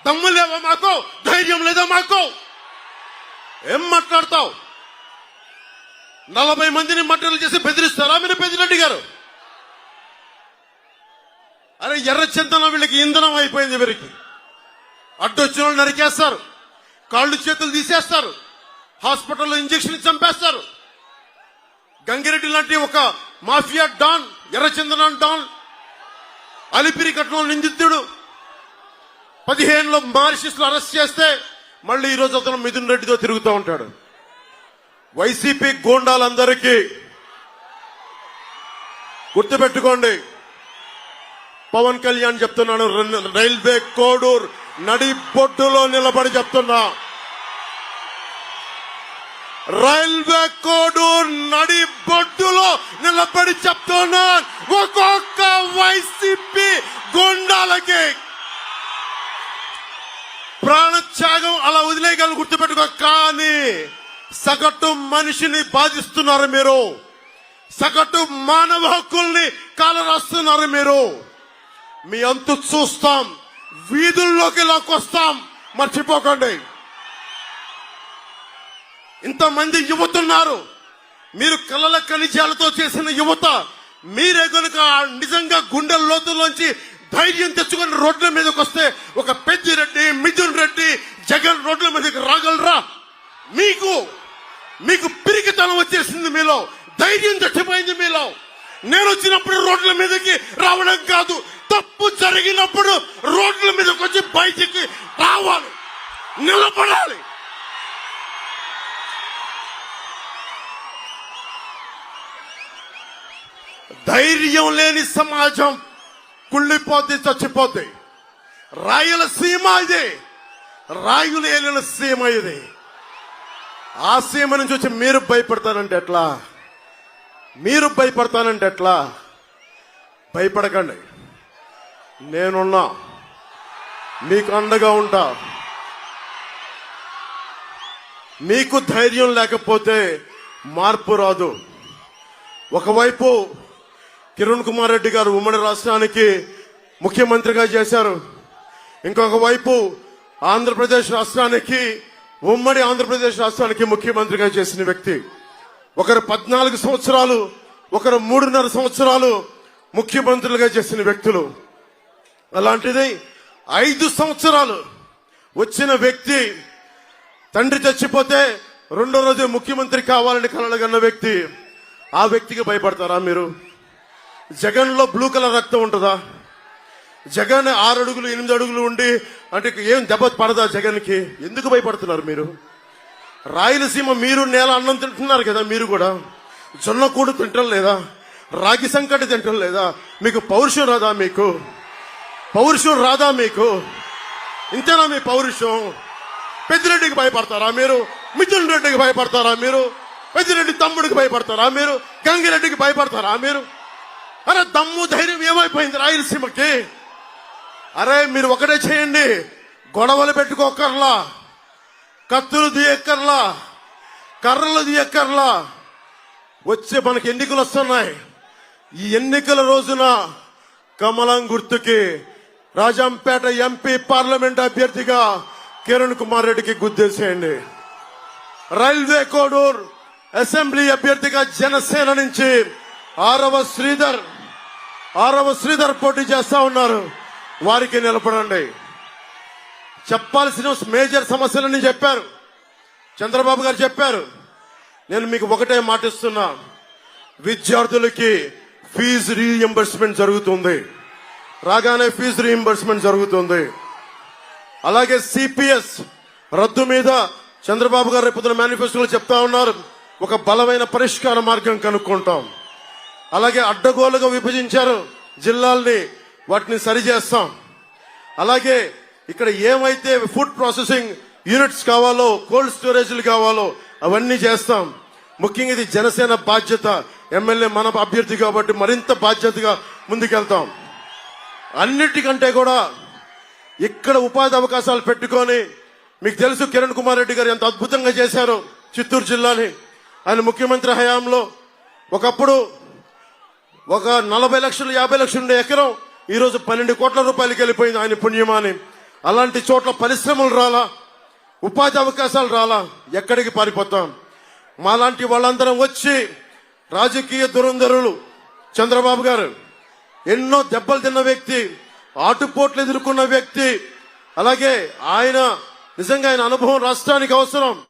దమ్ము లేవా మాకు? ధైర్యం లేదా మాకు? ఏం మాట్లాడతావు? 40 మందిని మట్టలు చేసి బెదిరిస్తారా మీరు పెద్దిరెడ్డి గారు? అరే ఎర్ర చింతన వీళ్ళకి ఇంధనం అయిపోయింది. వీరికి అడ్డొచ్చిన వాళ్ళు నరికేస్తారు, కాళ్ళు చేతులు తీసేస్తారు, హాస్పిటల్లో ఇంజక్షన్ చంపేస్తారు. గంగిరెడ్డి లాంటి ఒక మాఫియా డాన్, ఎర్రచందన డాన్, అలిపిరి కట్నం నిందితుడు 15లో మారిషస్ లో అరెస్ట్ చేస్తే మళ్ళీ ఈ రోజు అతను మిథున్ రెడ్డితో తిరుగుతూ ఉంటాడు. వైసీపీ గూండాలందరికీ గుర్తుపెట్టుకోండి, పవన్ కళ్యాణ్ చెప్తున్నాను, రైల్వే కోడూర్ నడి బొడ్డులో నిలబడి చెప్తున్నా, రైల్వే కోడూర్ నడి బొడ్డులో నిలబడి చెప్తున్నా, ఒక్కొక్క వైసీపీ గుండాలకి ప్రాణత్యాగం అలా వదిలేయగలను, గుర్తుపెట్టుకో. కానీ సగటు మనిషిని బాధిస్తున్నారు మీరు, సగటు మానవ హక్కుల్ని కాలరాస్తున్నారు మీరు. మీ అంతు చూస్తాం, వీధుల్లోకి లాక్కొస్తాం, మర్చిపోకండి. ఇంతమంది యువతున్నారు, మీరు కలల ఖనిజాలతో చేసిన యువత. మీరే కనుక నిజంగా గుండె లోతుల్లోంచి ధైర్యం తెచ్చుకుని రోడ్ల మీదకి వస్తే ఒక పెద్దిరెడ్డి, మిథున్ రెడ్డి, జగన్ రోడ్ల మీదకి రాగలరా? మీకు పిరికితనం వచ్చేసింది, మీలో ధైర్యం చచ్చిపోయింది. మీలో నేను వచ్చినప్పుడు రోడ్ల మీదకి రావడం కాదు, తప్పు జరిగినప్పుడు రోడ్ల మీదకి వచ్చి బయటికి రావాలి, నిలబడాలి. ధైర్యం లేని సమాజం కుళ్ళిపోతే చచ్చిపోతే. రాయలసీమ ఇదే, రాయులు ఏలిన సీమ ఇది. ఆ సీమ నుంచి వచ్చి మీరు భయపడతానంటే ఎట్లా? మీరు భయపడతానంటే ఎట్లా? భయపడకండి, నేనున్నా, మీకు అండగా ఉంటా. మీకు ధైర్యం లేకపోతే మార్పు రాదు. ఒకవైపు కిరణ్ కుమార్ రెడ్డి గారు ఉమ్మడి రాష్ట్రానికి ముఖ్యమంత్రిగా చేశారు, ఇంకొక వైపు ఆంధ్రప్రదేశ్ రాష్ట్రానికి, ఉమ్మడి ఆంధ్రప్రదేశ్ రాష్ట్రానికి ముఖ్యమంత్రిగా చేసిన వ్యక్తి. ఒకరు 14 సంవత్సరాలు, ఒకరు 3.5 సంవత్సరాలు ముఖ్యమంత్రులుగా చేసిన వ్యక్తులు. అలాంటిది 5 సంవత్సరాలు వచ్చిన వ్యక్తి, తండ్రి చచ్చిపోతే 2వ రోజు ముఖ్యమంత్రి కావాలని కలలుగన్న వ్యక్తి. ఆ వ్యక్తికి భయపడతారా మీరు? జగన్ లో బ్లూ కలర్ రక్తం ఉంటుందా? జగన్ 6 అడుగులు 8 అడుగులు ఉండి అంటే ఏం దెబ్బ పడదా జగన్ కి? ఎందుకు భయపడుతున్నారు మీరు? రాయలసీమ మీరు నేల అన్నం తింటున్నారు కదా, మీరు కూడా జొన్న కూడు తింటం లేదా? రాగి సంకటి తింటం లేదా? మీకు పౌరుషం రాదా? మీకు పౌరుషం రాదా? మీకు ఇంతేనా మీ పౌరుషం? పెద్దిరెడ్డికి భయపడతారా మీరు? మిథున్ రెడ్డికి భయపడతారా మీరు? పెద్దిరెడ్డి తమ్ముడికి భయపడతారా మీరు? గంగిరెడ్డికి భయపడతారా మీరు? అరే దమ్ము ధైర్యం ఏమైపోయింది రాయలసీమకి? అరే మీరు ఒకటే చేయండి, గొడవలు పెట్టుకోకర్లా, కత్తులు తీయక్కర్లా, కర్రలు తీయక్కర్లా. వచ్చే మనకి ఎన్నికలు వస్తున్నాయి. ఈ ఎన్నికల రోజున కమలం గుర్తుకి రాజంపేట ఎంపీ పార్లమెంట్ అభ్యర్థిగా కిరణ్ కుమార్ రెడ్డికి గుద్దేసేయండి. రైల్వే కోడూర్ అసెంబ్లీ అభ్యర్థిగా జనసేన నుంచి ఆరవ శ్రీధర్ పోటీ చేస్తా ఉన్నారు, వారికి నిలబడండి. చెప్పాల్సిన మేజర్ సమస్యలని చెప్పారు, చంద్రబాబు గారు చెప్పారు. నేను మీకు ఒకటే మాటిస్తున్నా, విద్యార్థులకి ఫీజు రీఎంబర్స్మెంట్ జరుగుతుంది, రాగానే ఫీజు రీఎంబర్స్మెంట్ జరుగుతుంది. అలాగే సిపిఎస్ రద్దు మీద చంద్రబాబు గారు రేపు మేనిఫెస్టోలో చెప్తా ఉన్నారు, ఒక బలమైన పరిష్కార మార్గం కనుక్కుంటాం. అలాగే అడ్డగోలుగా విభజించారు జిల్లాల్ని, వాటిని సరిచేస్తాం. అలాగే ఇక్కడ ఏమైతే ఫుడ్ ప్రాసెసింగ్ యూనిట్స్ కావాలో, కోల్డ్ స్టోరేజ్లు కావాలో అవన్నీ చేస్తాం. ముఖ్యంగా ఇది జనసేన బాధ్యత, ఎమ్మెల్యే మన అభ్యర్థి కాబట్టి మరింత బాధ్యతగా ముందుకెళ్తాం. అన్నిటికంటే కూడా ఇక్కడ ఉపాధి అవకాశాలు పెట్టుకొని, మీకు తెలుసు కిరణ్ కుమార్ రెడ్డి గారు ఎంత అద్భుతంగా చేశారు చిత్తూరు జిల్లాని. ఆయన ముఖ్యమంత్రి హయాంలో ఒకప్పుడు ఒక 40 లక్షలు 50 లక్షలు ఉండే ఎకరం ఈరోజు 12 కోట్ల రూపాయలకి వెళ్ళిపోయింది ఆయన పుణ్యమాని. అలాంటి చోట్ల పరిశ్రమలు రాలా, ఉపాధి అవకాశాలు రాలా, ఎక్కడికి పారిపోతాం? మాలాంటి వాళ్ళందరం వచ్చి రాజకీయ దురంధరులు చంద్రబాబు గారు ఎన్నో దెబ్బలు తిన్న వ్యక్తి, ఆటుపోట్లు ఎదుర్కొన్న వ్యక్తి. అలాగే ఆయన నిజంగా ఆయన అనుభవం రాష్ట్రానికి అవసరం.